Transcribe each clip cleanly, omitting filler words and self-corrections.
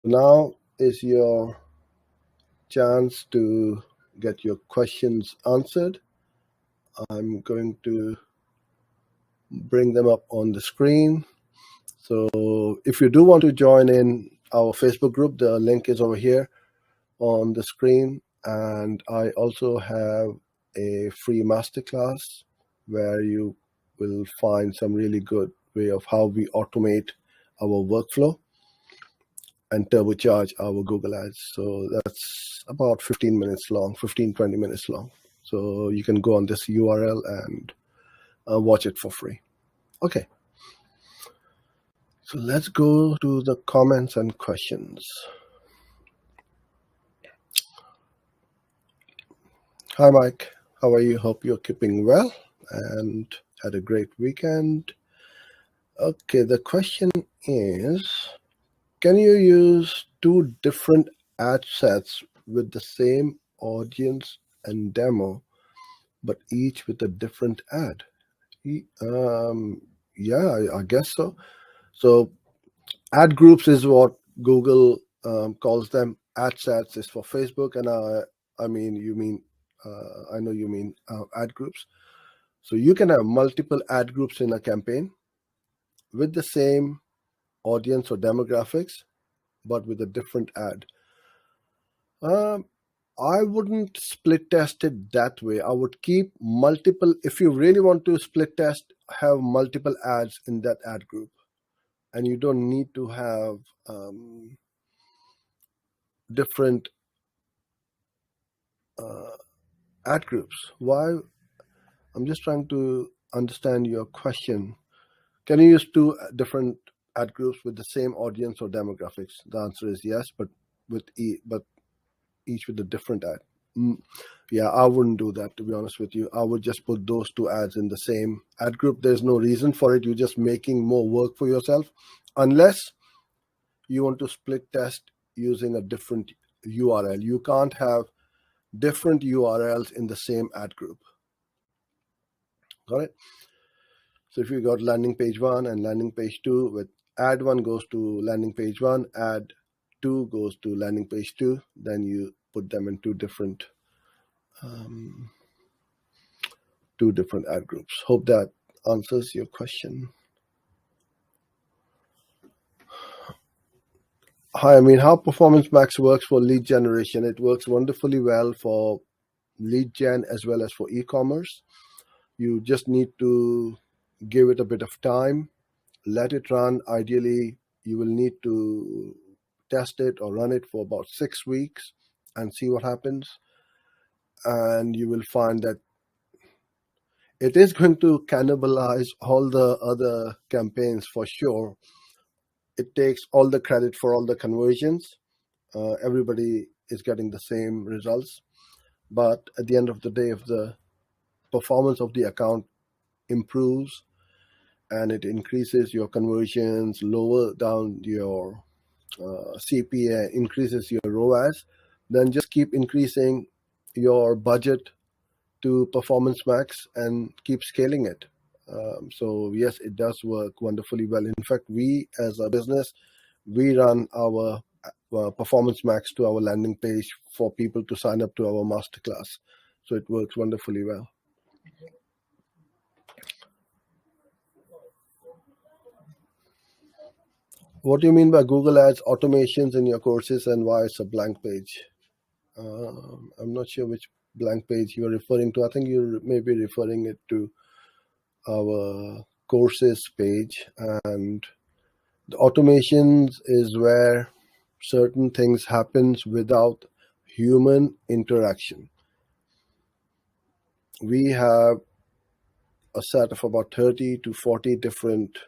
Now is your chance to get your questions answered. I'm going to bring them up on the screen. So if you do want to join in our Facebook group, the link is over here on the screen. And I also have a free masterclass where you will find some really good way of how we automate our workflow and turbocharge our Google Ads. So that's about 15 minutes long, 15, 20 minutes long. So you can go on this URL and watch it for free. Okay. So let's go to the comments and questions. Hi, Mike. How are you? Hope you're keeping well and had a great weekend. Okay, the question is, can you use two different ad sets with the same audience and demo, but each with a different ad? Yeah, I guess so. So ad groups is what Google calls them. Ad sets is for Facebook, and I know you mean ad groups. So you can have multiple ad groups in a campaign with the same audience or demographics, but with a different ad. I wouldn't split test it that way. I would keep multiple. If you really want to split test, have multiple ads in that ad group, and you don't need to have different ad groups. Why? I'm just trying to understand your question. Can you use two different ad groups with the same audience or demographics? The answer is yes, but each with a different ad. Yeah, I wouldn't do that, to be honest with you. I would just put those two ads in the same ad group. There's no reason for it. You're just making more work for yourself, unless you want to split test using a different URL. You can't have different URLs in the same ad group. Got it? So if you got landing page 1 and landing page 2, with ad 1 goes to landing page 1, ad 2 goes to landing page 2, then you put them in two different ad groups. Hope that answers your question. Hi, I mean, how Performance Max works for lead generation. It works wonderfully well for lead gen as well as for e-commerce. You just need to give it a bit of time, let it run. Ideally, you will need to test it or run it for about 6 weeks and see what happens. And you will find that it is going to cannibalize all the other campaigns for sure. It takes all the credit for all the conversions. Everybody is getting the same results. But at the end of the day, if the performance of the account improves and it increases your conversions, lower down your CPA, increases your ROAS, then just keep increasing your budget to Performance Max and keep scaling it. So yes, it does work wonderfully well. In fact, we as a business, we run our Performance Max to our landing page for people to sign up to our masterclass. So it works wonderfully well. What do you mean by Google Ads automations in your courses and why it's a blank page? I'm not sure which blank page you're referring to. I think you may be referring it to our courses page, and the automations is where certain things happens without human interaction. We have a set of about 30 to 40 different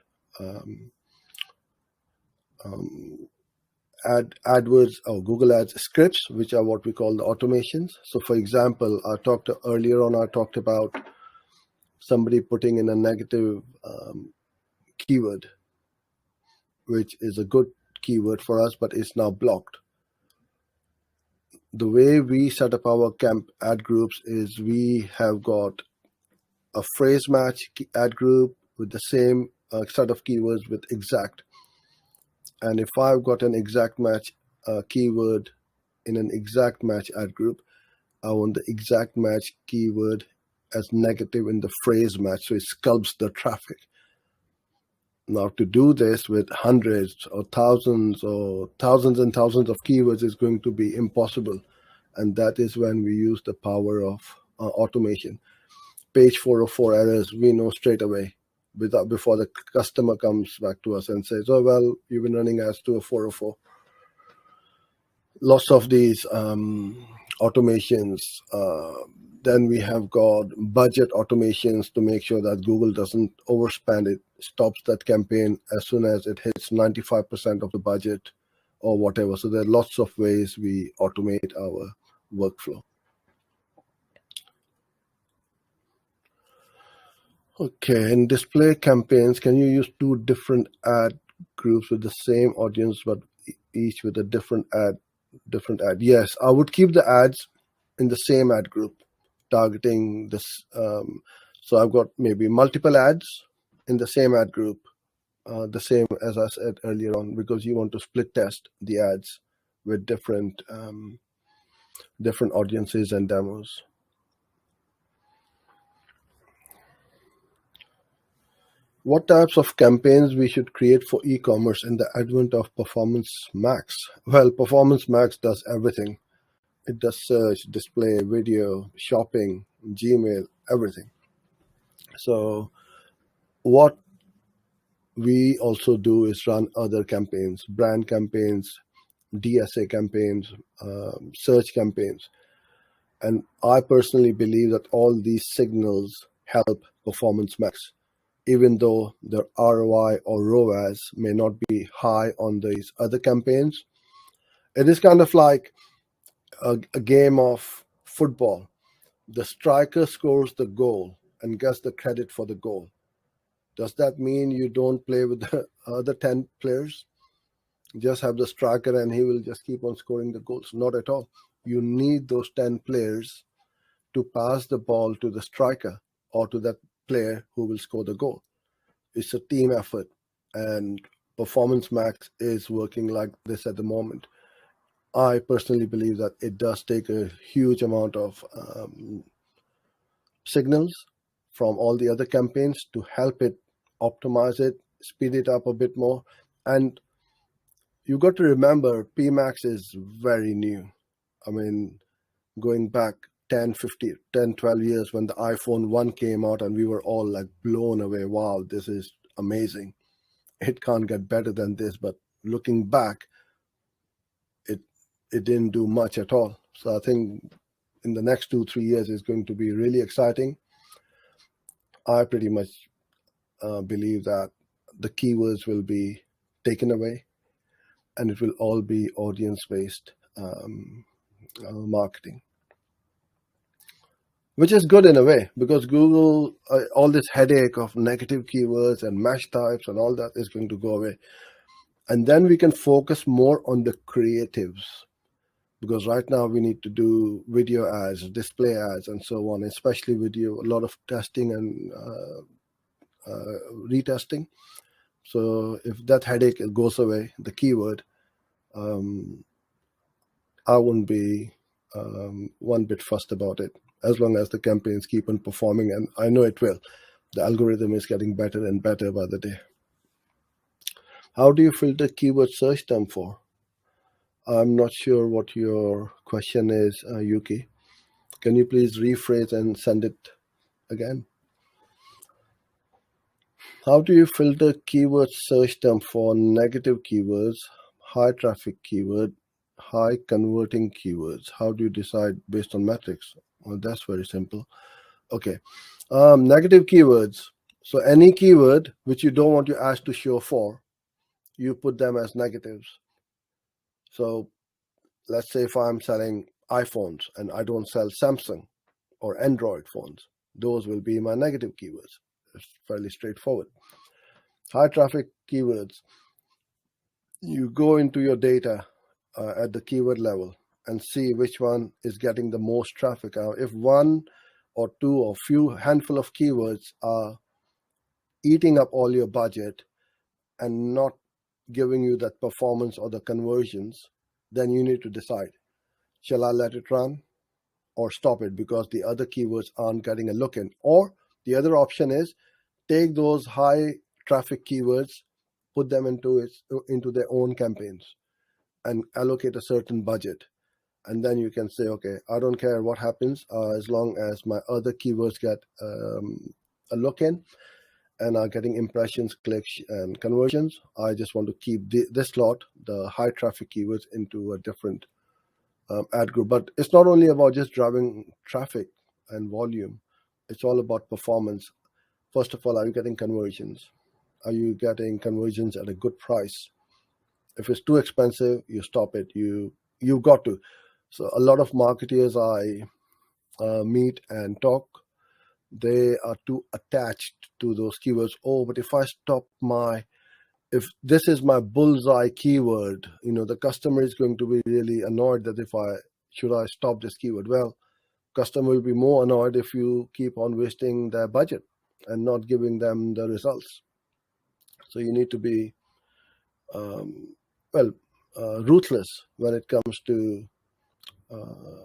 AdWords or Google Ads scripts, which are what we call the automations. So for example, I talked about somebody putting in a negative keyword, which is a good keyword for us, but it's now blocked. The way we set up our ad groups is we have got a phrase match ad group with the same set of keywords with exact. And if I've got an exact match keyword in an exact match ad group. I want the exact match keyword as negative in the phrase match, so it sculpts the traffic. Now, to do this with hundreds or thousands and thousands of keywords is going to be impossible. And that is when we use the power of automation. Page 404 errors, we know straight away before the customer comes back to us and says, oh, well, you've been running ads to a 404. Lots of these automations. Then we have got budget automations to make sure that Google doesn't overspend. It stops that campaign as soon as it hits 95% of the budget or whatever. So there are lots of ways we automate our workflow. Okay, in display campaigns, can you use two different ad groups with the same audience but each with a different ad? Yes, I would keep the ads in the same ad group, targeting this. So I've got maybe multiple ads in the same ad group, the same as I said earlier on, because you want to split test the ads with different audiences and demos. What types of campaigns we should create for e-commerce in the advent of Performance Max? Well, Performance Max does everything. It does search, display, video, shopping, Gmail, everything. So what we also do is run other campaigns, brand campaigns, DSA campaigns, search campaigns. And I personally believe that all these signals help Performance Max, even though their ROI or ROAS may not be high on these other campaigns. It is kind of like a game of football. The striker scores the goal and gets the credit for the goal. Does that mean you don't play with the other 10 players? Just have the striker and he will just keep on scoring the goals? Not at all. You need those 10 players to pass the ball to the striker or to that player who will score the goal. It's a team effort, and Performance Max is working like this at the moment. I personally believe that it does take a huge amount of signals from all the other campaigns to help it optimize it, speed it up a bit more. And you got to remember, PMax is very new. I mean, going back 10, 12 years when the iPhone 1 came out and we were all like blown away. Wow, this is amazing. It can't get better than this. But looking back, it didn't do much at all. So I think in the next 2-3 years is going to be really exciting. I pretty much believe that the keywords will be taken away and it will all be audience-based marketing, which is good in a way, because Google, all this headache of negative keywords and mesh types and all that is going to go away. And then we can focus more on the creatives, because right now we need to do video ads, display ads, and so on, especially video, a lot of testing and retesting. So if that headache goes away, the keyword, I wouldn't be one bit fussed about it, as long as the campaigns keep on performing, and I know it will. The algorithm is getting better and better by the day. How do you filter keyword search term for? I'm not sure what your question is, Yuki. Can you please rephrase and send it again? How do you filter keyword search term for negative keywords, high traffic keyword, high converting keywords? How do you decide based on metrics? Well, that's very simple. Okay. Negative keywords. So any keyword which you don't want your ads to show for, you put them as negatives. So let's say if I'm selling iPhones and I don't sell Samsung or Android phones, those will be my negative keywords. It's fairly straightforward. High traffic keywords. You go into your data at the keyword level and see which one is getting the most traffic out. If one or two or few handful of keywords are eating up all your budget and not giving you that performance or the conversions, then you need to decide, shall I let it run or stop it because the other keywords aren't getting a look in? Or the other option is take those high traffic keywords, put them into their own campaigns and allocate a certain budget. And then you can say, okay, I don't care what happens as long as my other keywords get a look in and are getting impressions, clicks, and conversions. I just want to keep this lot, the high traffic keywords, into a different ad group. But it's not only about just driving traffic and volume. It's all about performance. First of all, are you getting conversions? Are you getting conversions at a good price? If it's too expensive, you stop it. You've got to. So a lot of marketers I meet and talk, they are too attached to those keywords. Oh, but if this is my bullseye keyword, the customer is going to be really annoyed that should I stop this keyword? Well, customer will be more annoyed if you keep on wasting their budget and not giving them the results. So you need to be, ruthless when it comes to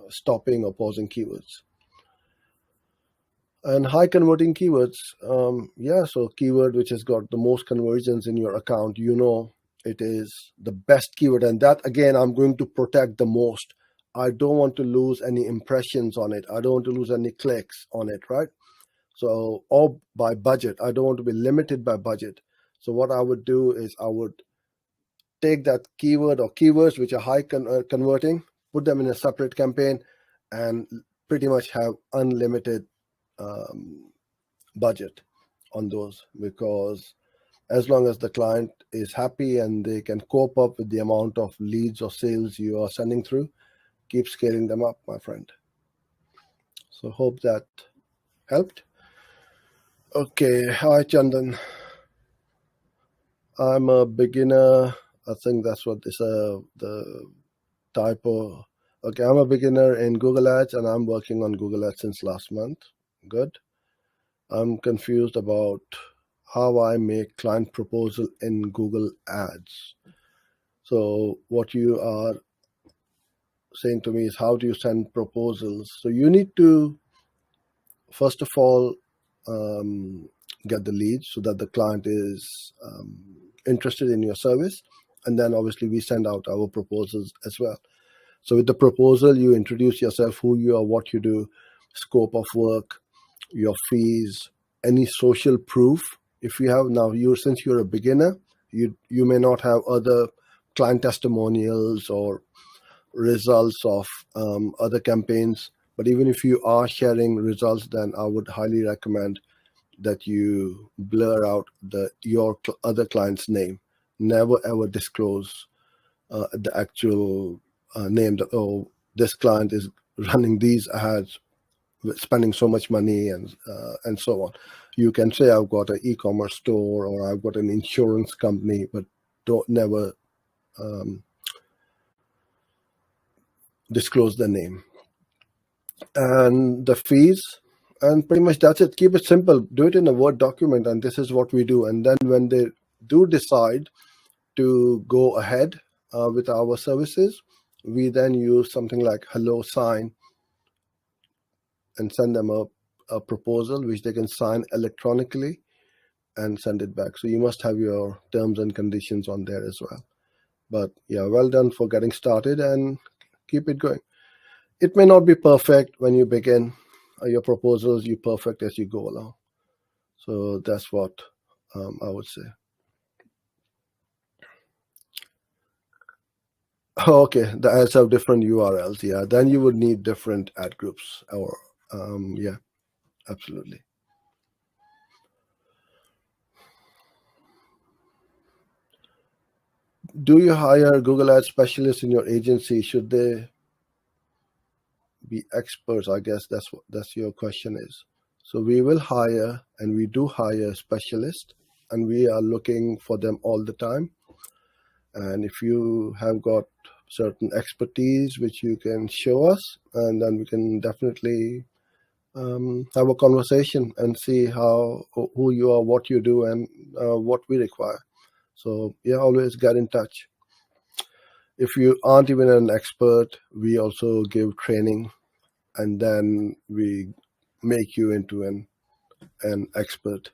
stopping or pausing keywords. And high converting keywords, so keyword which has got the most conversions in your account, it is the best keyword. And that, again, I'm going to protect the most. I don't want to lose any impressions on it. I don't want to lose any clicks on it, right? So, or by budget. I don't want to be limited by budget. So what I would do is I would take that keyword or keywords which are high converting, put them in a separate campaign, and pretty much have unlimited budget on those, because as long as the client is happy and they can cope up with the amount of leads or sales you are sending through, keep scaling them up, my friend. So hope that helped. Okay, hi Chandan. I'm a beginner. I think that's what is the typo. Okay, I'm a beginner in Google Ads and I'm working on Google Ads since last month. Good. I'm confused about how I make client proposal in Google Ads. So what you are saying to me is, how do you send proposals? So you need to, first of all, get the leads so that the client is interested in your service. And then obviously we send out our proposals as well. So with the proposal, you introduce yourself, who you are, what you do, scope of work, your fees, any social proof. If you have now, since you're a beginner, you may not have other client testimonials or results of other campaigns. But even if you are sharing results, then I would highly recommend that you blur out your other client's name. Never ever disclose the actual name that, oh, this client is running these ads, spending so much money, and so on. You can say, I've got an e-commerce store or I've got an insurance company, but don't never disclose the name. And the fees, and pretty much that's it. Keep it simple. Do it in a Word document, and this is what we do. And then when they do decide to go ahead with our services, we then use something like hello sign and send them a proposal which they can sign electronically and send it back. So you must have your terms and conditions on there as well. But yeah, well done for getting started, and keep it going. It may not be perfect when you begin your proposals, you perfect as you go along. So that's what I would say. Okay, the ads have different URLs. Yeah, then you would need different ad groups. Or yeah, absolutely. Do you hire Google Ads specialists in your agency? Should they be experts? I guess that's your question is. So we will hire, and we do hire specialists, and we are looking for them all the time. And if you have got certain expertise which you can show us, and then we can definitely have a conversation and see who you are, what you do, and what we require. So yeah, always get in touch. If you aren't even an expert, we also give training, and then we make you into an expert.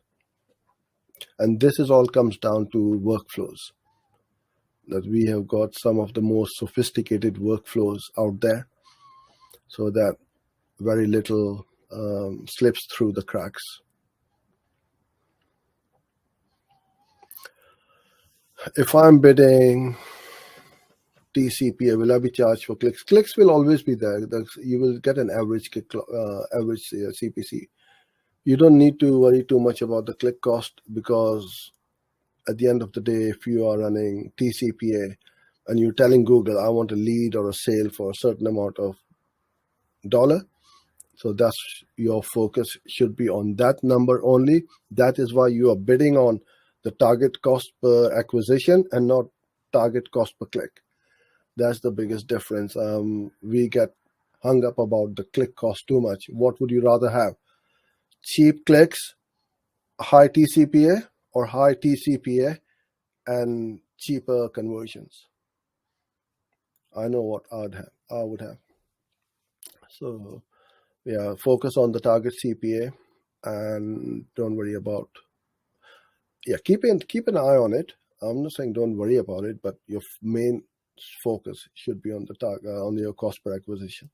And this is all comes down to workflows, that we have got some of the most sophisticated workflows out there, so that very little slips through the cracks. If I'm bidding TCPA, will I be charged for clicks? Clicks will always be there. You will get an average CPC. You don't need to worry too much about the click cost, because at the end of the day, if you are running TCPA and you're telling Google, I want a lead or a sale for a certain amount of dollar, so that's your focus should be on that number only. That is why you are bidding on the target cost per acquisition and not target cost per click. That's the biggest difference. We get hung up about the click cost too much. What would you rather have? Cheap clicks, high TCPA, or high TCPA and cheaper conversions? I know what I would have. So yeah, focus on the target CPA and don't worry about, keep an eye on it. I'm not saying don't worry about it, but your main focus should be on the on your cost per acquisition.